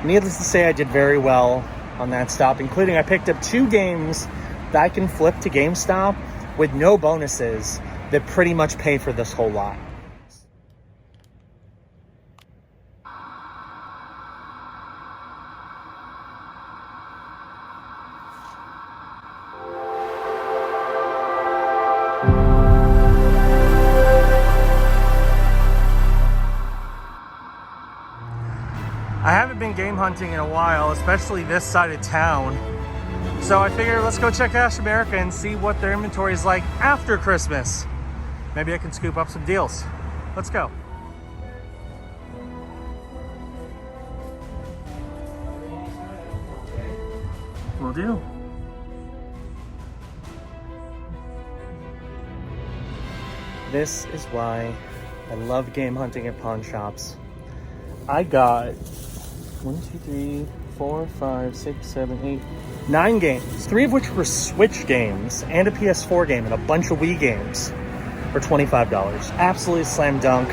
Needless to say, I did very well on that stop, including I picked up 2 games that I can flip to GameStop with no bonuses that pretty much pay for this whole lot. I haven't been game hunting in a while, especially this side of town. So I figured let's go check Cash America and see what their inventory is like after Christmas. Maybe I can scoop up some deals. Let's go. Will do. This is why I love game hunting at pawn shops. I got 9 games, 3 of which were Switch games and a PS4 game and a bunch of Wii games for $25. Absolutely slam dunk.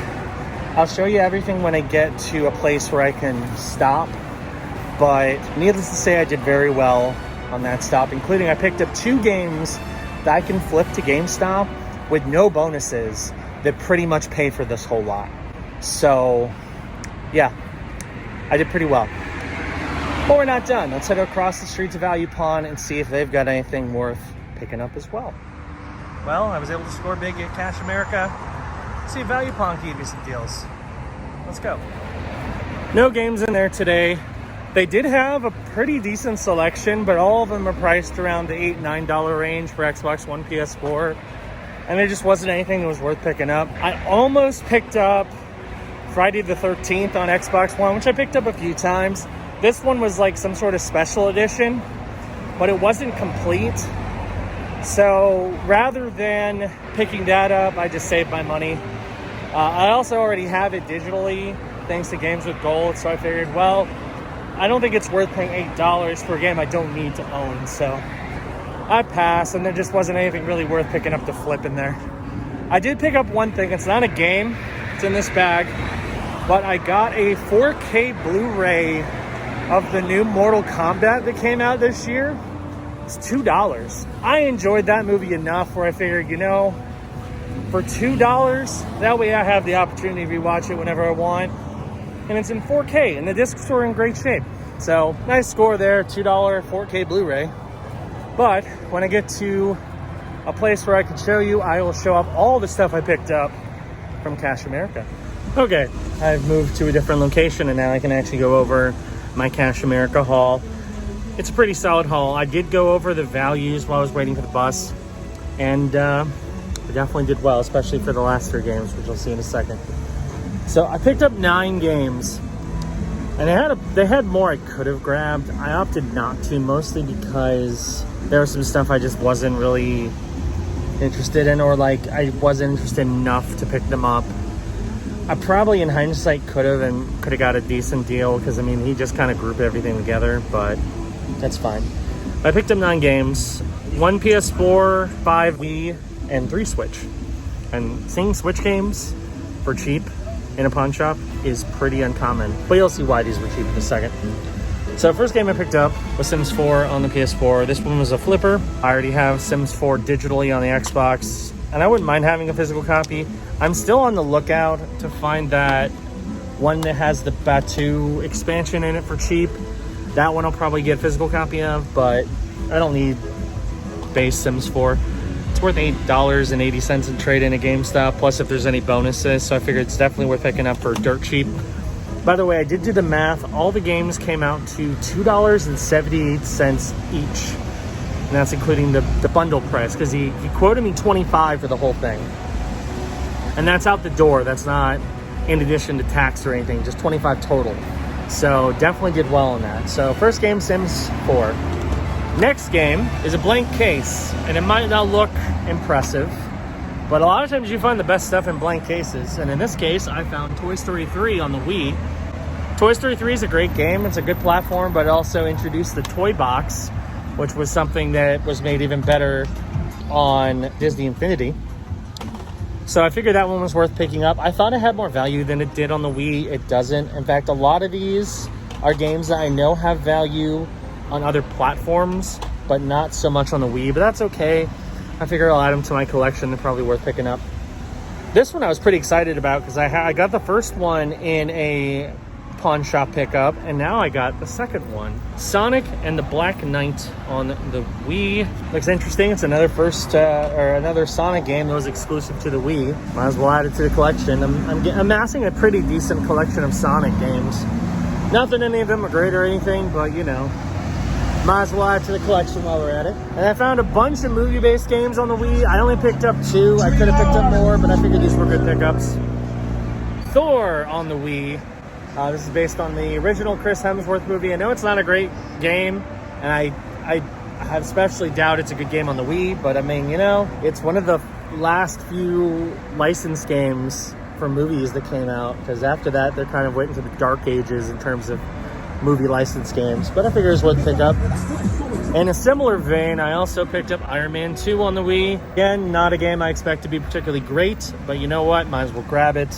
I'll show you everything when I get to a place where I can stop, but needless to say, I did very well on that stop, including I picked up 2 games that I can flip to GameStop with no bonuses that pretty much pay for this whole lot. So yeah, I did pretty well. But we're not done. Let's head across the street to Value Pawn and see if they've got anything worth picking up as well. Well, I was able to score big at Cash America. Let's see if Value Pawn can give you some deals. Let's go. No games in there today. They did have a pretty decent selection, but all of them are priced around the $8, $9 range for Xbox One, PS4. And there just wasn't anything that was worth picking up. I almost picked up Friday the 13th on Xbox One, which I picked up a few times. This one was like some sort of special edition, but it wasn't complete. So rather than picking that up, I just saved my money. I also already have it digitally, thanks to Games with Gold. So I figured, well, I don't think it's worth paying $8 for a game I don't need to own. So I passed, and there just wasn't anything really worth picking up to flip in there. I did pick up one thing. It's not a game. It's in this bag. But I got a 4K Blu-ray of the new Mortal Kombat that came out this year. It's $2. I enjoyed that movie enough where I figured, you know, for $2, that way I have the opportunity to rewatch it whenever I want. And it's in 4K, and the discs were in great shape. So, nice score there, $2 4K Blu-ray. But when I get to a place where I can show you, I will show up all the stuff I picked up from Cash America. Okay, I've moved to a different location, and now I can actually go over my Cash America haul. It's a pretty solid haul. I did go over the values while I was waiting for the bus, and I definitely did well, especially for the last 3 games, which you'll see in a second. So I picked up 9 games, and they had more I could have grabbed. I opted not to, mostly because there was some stuff I just wasn't really interested in, or like I wasn't interested enough to pick them up. I probably, in hindsight, could have got a decent deal, because I mean, he just kind of grouped everything together, but that's fine. I picked up 9 games, 1 PS4, 5 Wii, and 3 Switch. And seeing Switch games for cheap in a pawn shop is pretty uncommon, but you'll see why these were cheap in a second. So first game I picked up was Sims 4 on the PS4. This one was a flipper. I already have Sims 4 digitally on the Xbox, and I wouldn't mind having a physical copy. I'm still on the lookout to find that one that has the Batu expansion in it for cheap. That one I'll probably get a physical copy of, but I don't need base Sims 4. It's worth $8.80 in trade-in at GameStop, plus if there's any bonuses, so I figured it's definitely worth picking up for dirt cheap. By the way, I did do the math. All the games came out to $2.78 each. And that's including the bundle price, because he quoted me $25 for the whole thing. And that's out the door. That's not in addition to tax or anything, just $25 total. So definitely did well on that. So first game, Sims 4. Next game is a blank case, and it might not look impressive, but a lot of times you find the best stuff in blank cases. And in this case, I found Toy Story 3 on the Wii. Toy Story 3 is a great game. It's a good platform, but it also introduced the toy box, which was something that was made even better on Disney Infinity. So I figured that one was worth picking up. I thought it had more value than it did on the Wii. It doesn't. In fact, a lot of these are games that I know have value on other platforms, but not so much on the Wii, but that's okay. I figure I'll add them to my collection. They're probably worth picking up. This one I was pretty excited about because I got the first one in a pawn shop pickup, and now I got the second one. Sonic and the Black Knight on the Wii. Looks interesting. It's another another Sonic game that was exclusive to the Wii. Might as well add it to the collection. I'm amassing a pretty decent collection of Sonic games. Not that any of them are great or anything, but you know, might as well add to the collection while we're at it. And I found a bunch of movie-based games on the Wii. I only picked up 2. I could have picked up more, but I figured these were good pickups. Thor on the Wii. This is based on the original Chris Hemsworth movie. I know it's not a great game, and I especially doubt it's a good game on the Wii, but I mean, you know, it's one of the last few licensed games for movies that came out, because after that, they're kind of waiting to the dark ages in terms of movie licensed games, but I figure it's worth pick up. In a similar vein, I also picked up Iron Man 2 on the Wii. Again, not a game I expect to be particularly great, but you know what? Might as well grab it,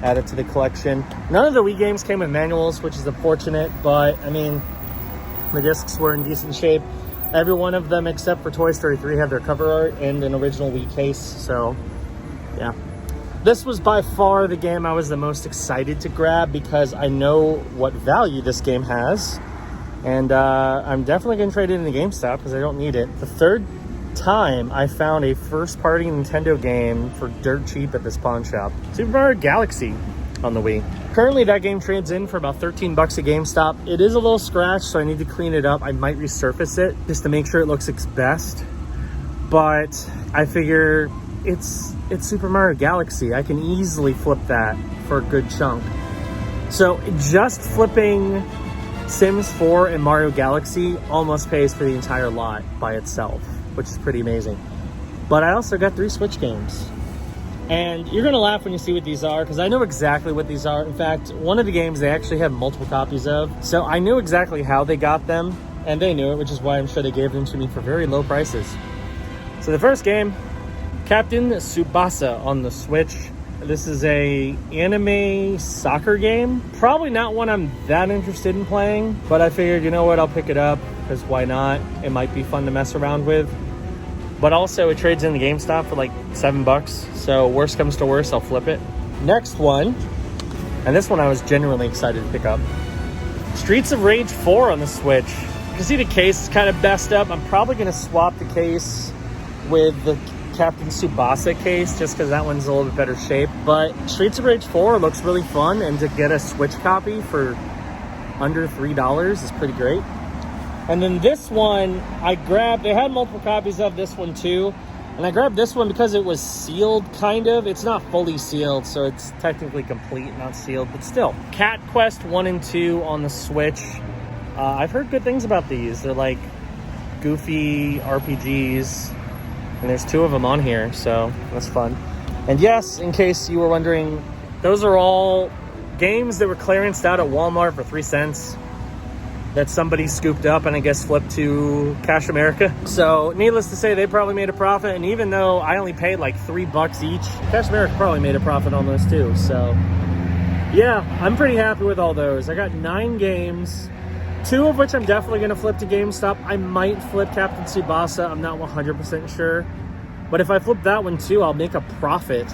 add it to the collection. None of the Wii games came with manuals, which is unfortunate, but I mean, the discs were in decent shape. Every one of them except for Toy Story 3 had their cover art and an original Wii case, so yeah. This was by far the game I was the most excited to grab because I know what value this game has. And I'm definitely going to trade it in the GameStop because I don't need it. The third time I found a first-party Nintendo game for dirt cheap at this pawn shop. Super Mario Galaxy on the Wii. Currently that game trades in for about 13 bucks at GameStop. It is a little scratched, so I need to clean it up. I might resurface it just to make sure it looks its best. But I figure it's Super Mario Galaxy. I can easily flip that for a good chunk. So just flipping Sims 4 and Mario Galaxy almost pays for the entire lot by itself, which is pretty amazing. But I also got 3 Switch games. And you're gonna laugh when you see what these are, because I know exactly what these are. In fact, one of the games they actually have multiple copies of. So I knew exactly how they got them, and they knew it, which is why I'm sure they gave them to me for very low prices. So the first game, Captain Tsubasa on the Switch. This is a anime soccer game. Probably not one I'm that interested in playing, but I figured, you know what, I'll pick it up, because why not? It might be fun to mess around with. But also, it trades in the GameStop for like $7, so worst comes to worst, I'll flip it. Next one, and this one I was genuinely excited to pick up. Streets of Rage 4 on the Switch. You can see the case is kind of messed up. I'm probably going to swap the case with the Captain Tsubasa case, just because that one's a little bit better shape. But Streets of Rage 4 looks really fun, and to get a Switch copy for under $3 is pretty great. And then this one I grabbed, they had multiple copies of this one too, and I grabbed this one because it was sealed, kind of. It's not fully sealed, so it's technically complete, not sealed, but still. Cat Quest 1 and 2 on the Switch. I've heard good things about these. They're like goofy RPGs. And there's 2 of them on here, so that's fun. And yes, in case you were wondering, those are all games that were clearanced out at Walmart for 3 cents that somebody scooped up and I guess flipped to Cash America. So needless to say, they probably made a profit. And even though I only paid like $3 each, Cash America probably made a profit on those too. So yeah, I'm pretty happy with all those. I got 9 games. 2 of which I'm definitely going to flip to GameStop. I might flip Captain Tsubasa. I'm not 100% sure. But if I flip that one too, I'll make a profit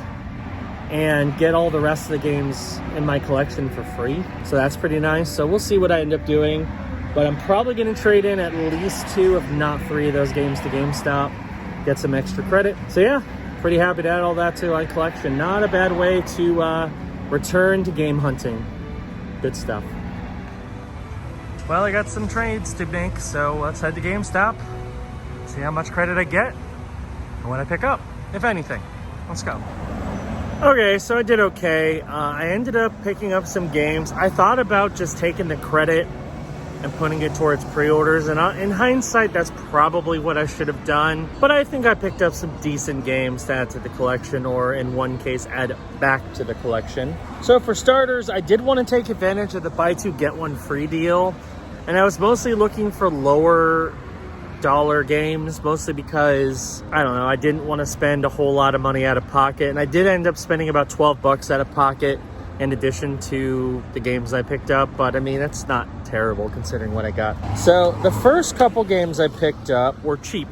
and get all the rest of the games in my collection for free. So that's pretty nice. So we'll see what I end up doing. But I'm probably going to trade in at least 2, if not 3 of those games to GameStop. Get some extra credit. So yeah, pretty happy to add all that to my collection. Not a bad way to return to game hunting. Good stuff. Well, I got some trades to make, so let's head to GameStop, see how much credit I get and what I pick up, if anything. Let's go. Okay, so I did okay. I ended up picking up some games. I thought about just taking the credit and putting it towards pre-orders, and in hindsight, that's probably what I should have done. But I think I picked up some decent games to add to the collection, or in one case, add back to the collection. So for starters, I did want to take advantage of the buy 2 get 1 free deal. And I was mostly looking for lower dollar games, mostly because, I don't know, I didn't want to spend a whole lot of money out of pocket. And I did end up spending about $12 out of pocket in addition to the games I picked up, but I mean, that's not terrible considering what I got. So the first couple games I picked up were cheap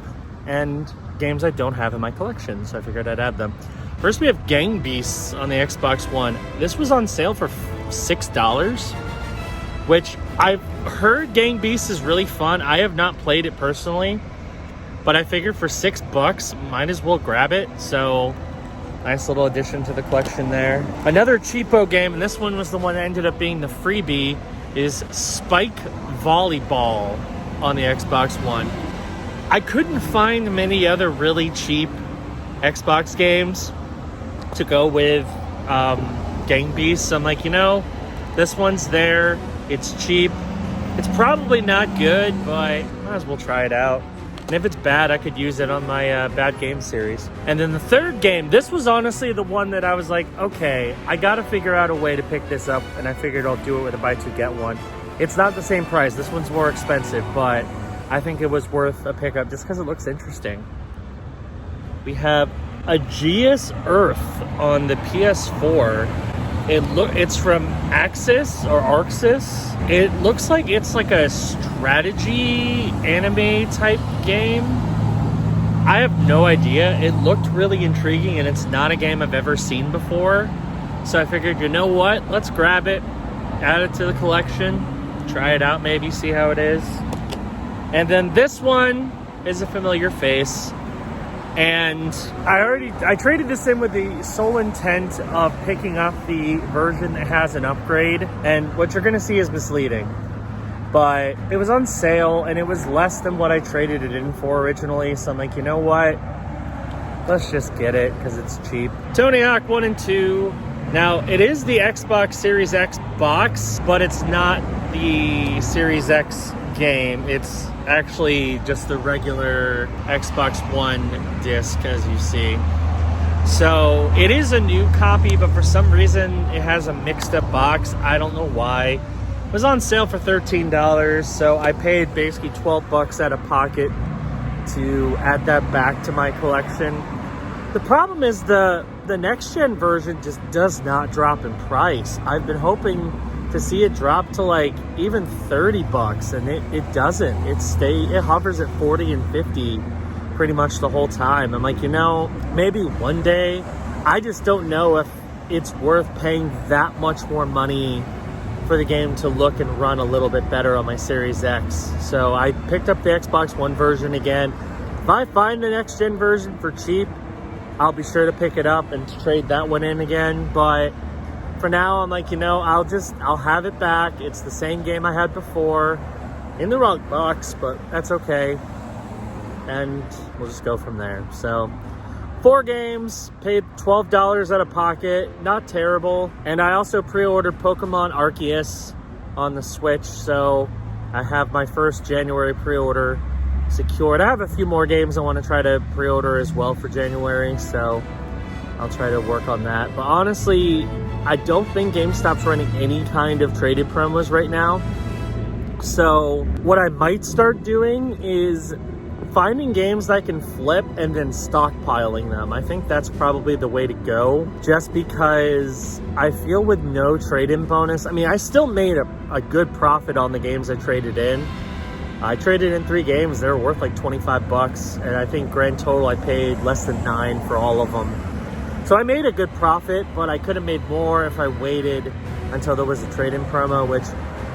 and games I don't have in my collection, so I figured I'd add them. First, we have Gang Beasts on the Xbox One. This was on sale for $6, which I've heard Gang Beasts is really fun. I have not played it personally, but I figured for $6, might as well grab it. So nice little addition to the collection there. Another cheapo game, and this one was the one that ended up being the freebie, is Spike Volleyball on the Xbox One. I couldn't find many other really cheap Xbox games to go with Gang Beasts. I'm like, you know, this one's there. It's cheap. It's probably not good, but might as well try it out. And if it's bad, I could use it on my bad game series. And then the third game, this was honestly the one that I was like, okay, I got to figure out a way to pick this up, and I figured I'll do it with a buy two, get one. It's not the same price. This one's more expensive, but I think it was worth a pickup just because it looks interesting. We have Aegeus Earth on the PS4. It's from Axis or Arxis. It looks like it's like a strategy anime type game. I have no idea. It looked really intriguing, and it's not a game I've ever seen before. So I figured, you know what? Let's grab it, add it to the collection, try it out maybe, see how it is. And then this one is a familiar face. And I traded this in with the sole intent of picking up the version that has an upgrade. And what you're going to see is misleading. But it was on sale, and it was less than what I traded it in for originally. So I'm like, you know what? Let's just get it because it's cheap. Tony Hawk 1 and 2. Now, it is the Xbox Series X box, but it's not the Series X game. It's actually just the regular Xbox One disc, as you see. So it is a new copy, but for some reason it has a mixed up box. I don't know why. It was on sale for $13, so I paid basically $12 out of pocket to add that back to my collection. The problem is the next gen version just does not drop in price. I've been hoping to see it drop to like even $30, and it doesn't. It hovers at 40 and 50 pretty much the whole time. I'm like, you know, maybe one day. I just don't know if it's worth paying that much more money for the game to look and run a little bit better on my Series X. So I picked up the Xbox One version again. If I find the next gen version for cheap, I'll be sure to pick it up and trade that one in again. But for now, I'm like, you know, I'll have it back. It's the same game I had before in the wrong box, but that's okay. And we'll just go from there. So 4 games, paid $12 out of pocket, not terrible. And I also pre-ordered Pokemon Arceus on the Switch, so I have my first January pre-order secured. I have a few more games I want to try to pre-order as well for January, so I'll try to work on that. But honestly, I don't think GameStop's running any kind of traded promos right now. So what I might start doing is finding games that I can flip and then stockpiling them. I think that's probably the way to go, just because I feel with no trade-in bonus, I mean, I still made a good profit on the games I traded in. I traded in 3 games. They were worth like $25, and I think grand total I paid less than $9 for all of them. So I made a good profit, but I could have made more if I waited until there was a trade-in promo, which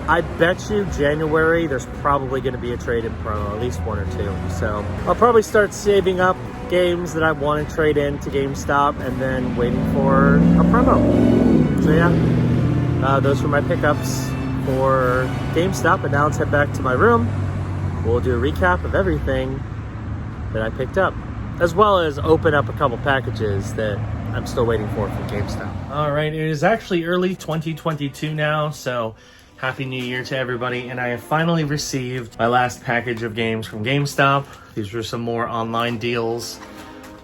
I bet you January there's probably going to be a trade-in promo, at least 1 or 2. So I'll probably start saving up games that I want to trade in to GameStop and then waiting for a promo. So yeah, those were my pickups for GameStop, and now let's head back to my room. We'll do a recap of everything that I picked up, as well as open up a couple packages that I'm still waiting for from GameStop. All right, it is actually early 2022 now, so Happy New Year to everybody, and I have finally received my last package of games from GameStop. These were some more online deals.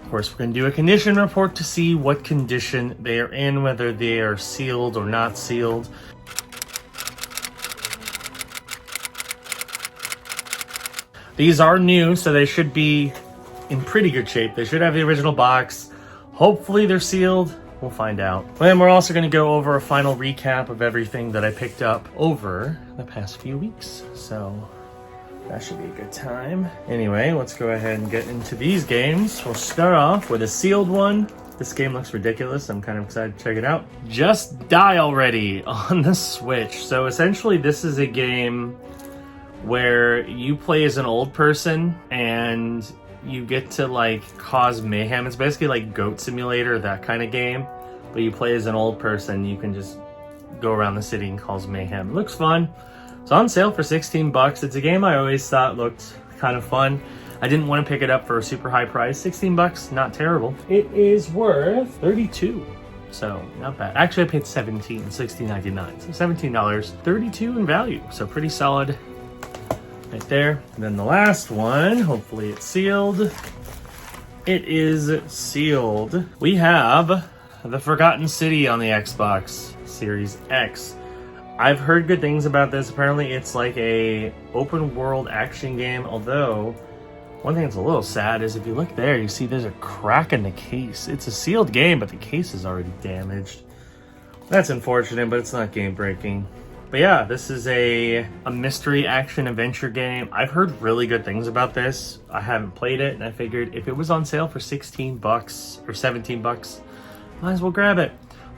Of course, we're going to do a condition report to see what condition they are in, whether they are sealed or not sealed. These are new, so they should be in pretty good shape. They should have the original box. Hopefully they're sealed. We'll find out. And then we're also going to go over a final recap of everything that I picked up over the past few weeks. So that should be a good time. Anyway, let's go ahead and get into these games. We'll start off with a sealed one. This game looks ridiculous. I'm kind of excited to check it out. Just Die Already on the Switch. So essentially this is a game where you play as an old person and you get to like cause mayhem. It's basically like Goat Simulator, that kind of game. But you play as an old person. You can just go around the city and cause mayhem. It looks fun. It's on sale for 16 bucks. It's a game I always thought looked kind of fun. I didn't want to pick it up for a super high price. 16 bucks, not terrible. It is worth 32. So not bad. Actually, I paid 17, $16.99. So $17, 32 in value. So pretty solid right there. And then the last one, hopefully it's sealed. It is sealed. We have The Forgotten City on the Xbox Series X. I've heard good things about this. Apparently it's like a open world action game, although one thing that's a little sad is if you look there, you see there's a crack in the case. It's a sealed game, but the case is already damaged. That's unfortunate, but it's not game breaking. But yeah, this is a mystery action adventure game. I've heard really good things about this. I haven't played it, and I figured if it was on sale for 16 bucks or 17 bucks, might as well grab it.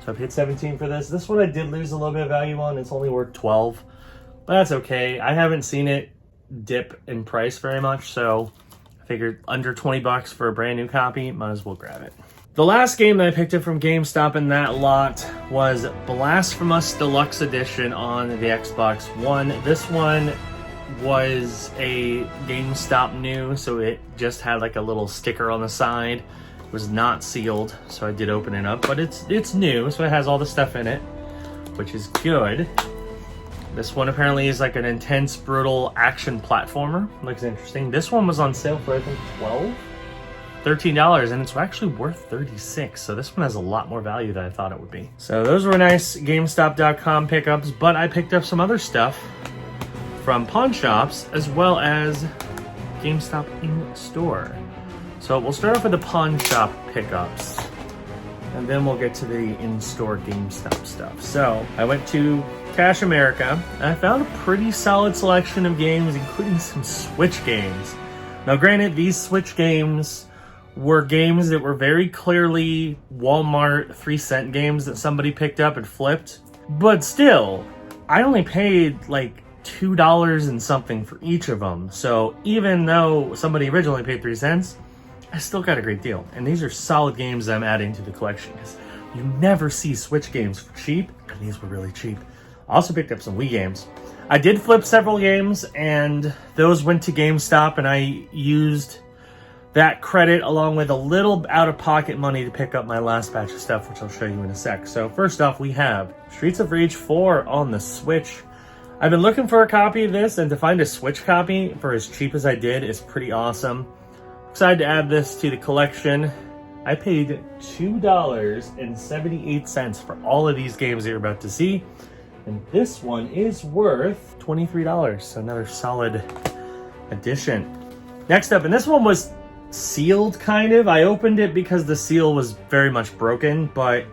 So I paid 17 for this. This one I did lose a little bit of value on. It's only worth 12, but that's okay. I haven't seen it dip in price very much, so I figured under 20 bucks for a brand new copy, might as well grab it. The last game that I picked up from GameStop in that lot was Blasphemous Deluxe Edition on the Xbox One. This one was a GameStop new, so it just had like a little sticker on the side. It was not sealed, so I did open it up, but it's new, so it has all the stuff in it, which is good. This one apparently is like an intense, brutal action platformer. Looks interesting. This one was on sale for, I think, $13, and it's actually worth 36. So this one has a lot more value than I thought it would be. So those were nice GameStop.com pickups, but I picked up some other stuff from pawn shops as well as GameStop in-store. So we'll start off with the pawn shop pickups, and then we'll get to the in-store GameStop stuff. So I went to Cash America, and I found a pretty solid selection of games, including some Switch games. Now granted, these Switch games were games that were very clearly Walmart 3-cent games that somebody picked up and flipped. But still, I only paid like $2 and something for each of them. So even though somebody originally paid 3 cents, I still got a great deal. And these are solid games I'm adding to the collection, because you never see Switch games for cheap, and these were really cheap. I also picked up some Wii games. I did flip several games, and those went to GameStop, and I used that credit along with a little out-of-pocket money to pick up my last batch of stuff, which I'll show you in a sec. So first off, we have Streets of Rage 4 on the Switch. I've been looking for a copy of this, and to find a Switch copy for as cheap as I did is pretty awesome. Excited to add this to the collection. I paid $2.78 for all of these games that you're about to see. And this one is worth $23, so another solid addition. Next up, and this one was sealed, kind of. I opened it because the seal was very much broken, but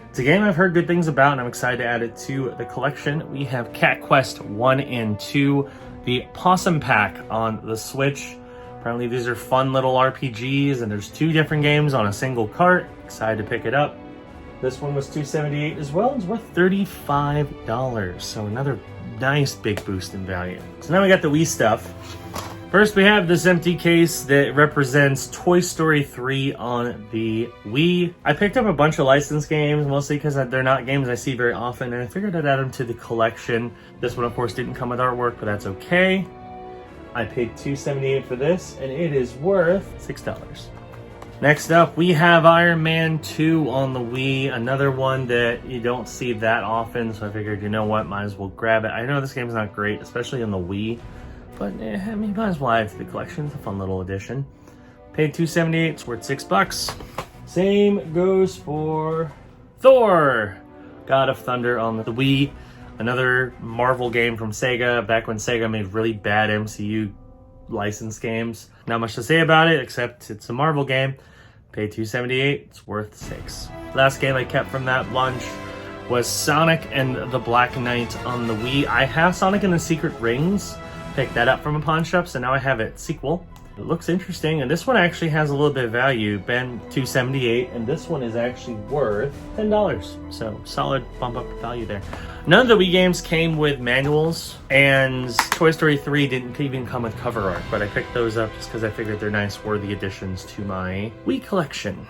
it's a game I've heard good things about, and I'm excited to add it to the collection. We have Cat Quest 1 and 2, the Possum Pack on the Switch. Apparently these are fun little RPGs, and there's 2 different games on a single cart. Excited to pick it up. This one was $2.78 as well. It's worth $35, so another nice big boost in value. So now we got the Wii stuff. First, we have this empty case that represents Toy Story 3 on the Wii. I picked up a bunch of licensed games, mostly because they're not games I see very often, and I figured I'd add them to the collection. This one, of course, didn't come with artwork, but that's okay. I paid $2.78 for this, and it is worth $6. Next up, we have Iron Man 2 on the Wii, another one that you don't see that often, so I figured, you know what, might as well grab it. I know this game's not great, especially on the Wii, but I mean, might as well add it to the collection. It's a fun little addition. Paid $2.78, it's worth $6. Same goes for Thor, God of Thunder on the Wii, another Marvel game from Sega, back when Sega made really bad MCU licensed games. Not much to say about it, except it's a Marvel game. Paid $2.78, it's worth $6. Last game I kept from that lunch was Sonic and the Black Knight on the Wii. I have Sonic and the Secret Rings, picked that up from a pawn shop, so now I have it sequel. It looks interesting, and this one actually has a little bit of value. Been $2.78, and this one is actually worth $10. So solid bump up value there. None of the Wii games came with manuals, and Toy Story 3 didn't even come with cover art, but I picked those up just because I figured they're nice, worthy additions to my Wii collection.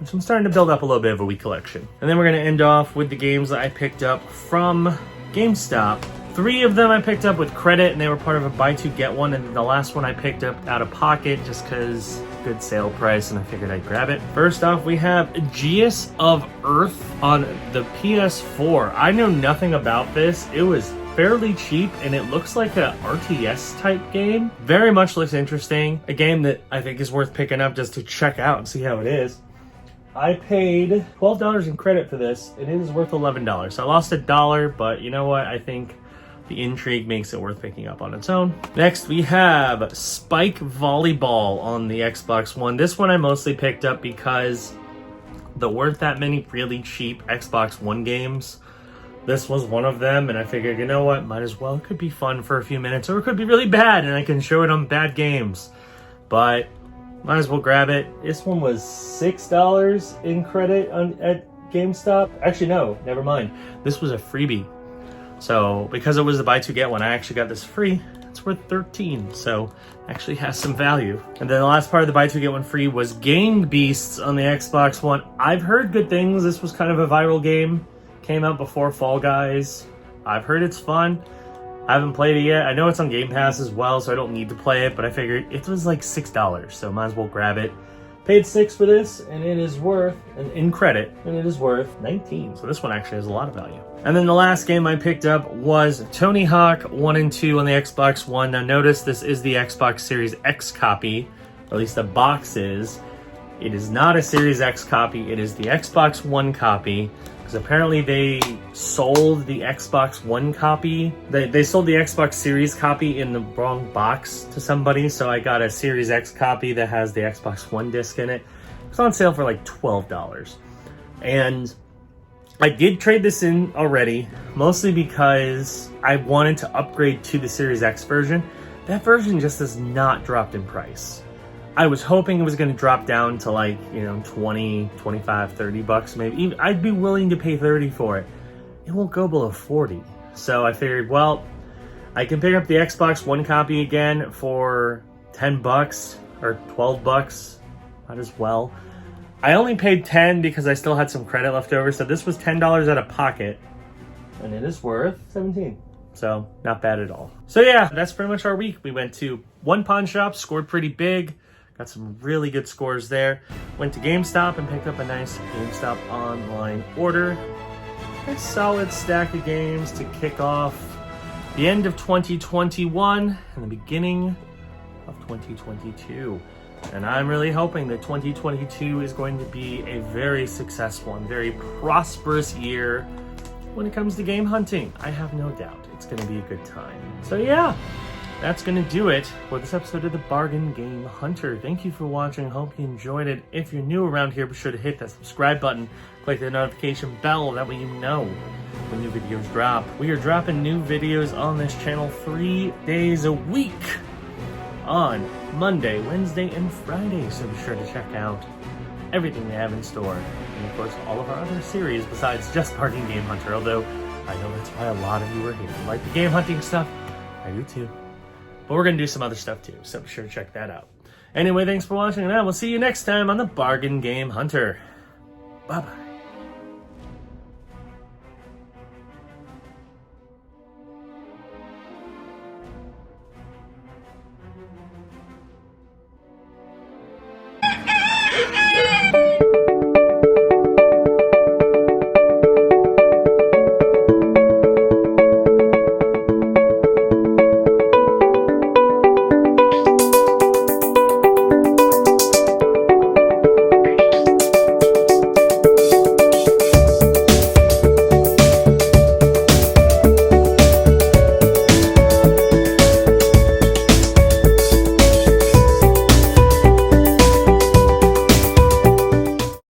So I'm starting to build up a little bit of a Wii collection. And then we're going to end off with the games that I picked up from GameStop. 3 of them I picked up with credit, and they were part of a buy two get one, and then the last one I picked up out of pocket just because good sale price, and I figured I'd grab it. First off, we have Geas of Earth on the PS4. I know nothing about this. It was fairly cheap, and it looks like a RTS type game. Very much looks interesting. A game that I think is worth picking up just to check out and see how it is. I paid $12 in credit for this, and it is worth $11. So I lost $1, but you know what? I think the intrigue makes it worth picking up on its own. Next, we have Spike Volleyball on the Xbox One. This one I mostly picked up because there weren't that many really cheap Xbox One games. This was one of them, and I figured, you know what, might as well. It could be fun for a few minutes, or it could be really bad, and I can show it on bad games. But might as well grab it. This one was $6 in credit at GameStop. Actually, no, never mind. This was a freebie. So because it was a buy two get one, I actually got this free. It's worth $13, so actually has some value. And then the last part of the buy two get one free was Game Beasts on the Xbox One. I've heard good things. This was kind of a viral game. Came out before Fall Guys. I've heard it's fun. I haven't played it yet. I know it's on Game Pass as well, so I don't need to play it, but I figured it was like $6, so might as well grab it. Paid $6 for this, and it is worth, in credit, and it is worth $19. So this one actually has a lot of value. And then the last game I picked up was Tony Hawk 1 and 2 on the Xbox One. Now notice this is the Xbox Series X copy, or at least the box is. It is not a Series X copy, it is the Xbox One copy. Because apparently they sold the Xbox One copy. They sold the Xbox Series copy in the wrong box to somebody, so I got a Series X copy that has the Xbox One disc in it. It's on sale for like $12. And I did trade this in already, mostly because I wanted to upgrade to the Series X version. That version just has not dropped in price. I was hoping it was going to drop down to like, you know, 20, 25, 30 bucks maybe. Even, I'd be willing to pay 30 for it. It won't go below 40. So I figured, well, I can pick up the Xbox One copy again for 10 bucks or 12 bucks. Might as well. I only paid 10 because I still had some credit left over. So this was $10 out of pocket, and it is worth 17. So not bad at all. So yeah, that's pretty much our week. We went to one pawn shop, scored pretty big. Got some really good scores there. Went to GameStop and picked up a nice GameStop online order. A solid stack of games to kick off the end of 2021 and the beginning of 2022. And I'm really hoping that 2022 is going to be a very successful and very prosperous year when it comes to game hunting. I have no doubt it's going to be a good time. So yeah. That's going to do it for this episode of the Bargain Game Hunter. Thank you for watching. Hope you enjoyed it. If you're new around here, be sure to hit that subscribe button. Click the notification bell. That way you know when new videos drop. We are dropping new videos on this channel 3 days a week on Monday, Wednesday, and Friday. So be sure to check out everything we have in store. And of course, all of our other series besides just Bargain Game Hunter. Although I know that's why a lot of you are here. You like the game hunting stuff? I do too. But we're going to do some other stuff too, so be sure to check that out. Anyway, thanks for watching, and I will see you next time on the Bargain Game Hunter. Bye-bye.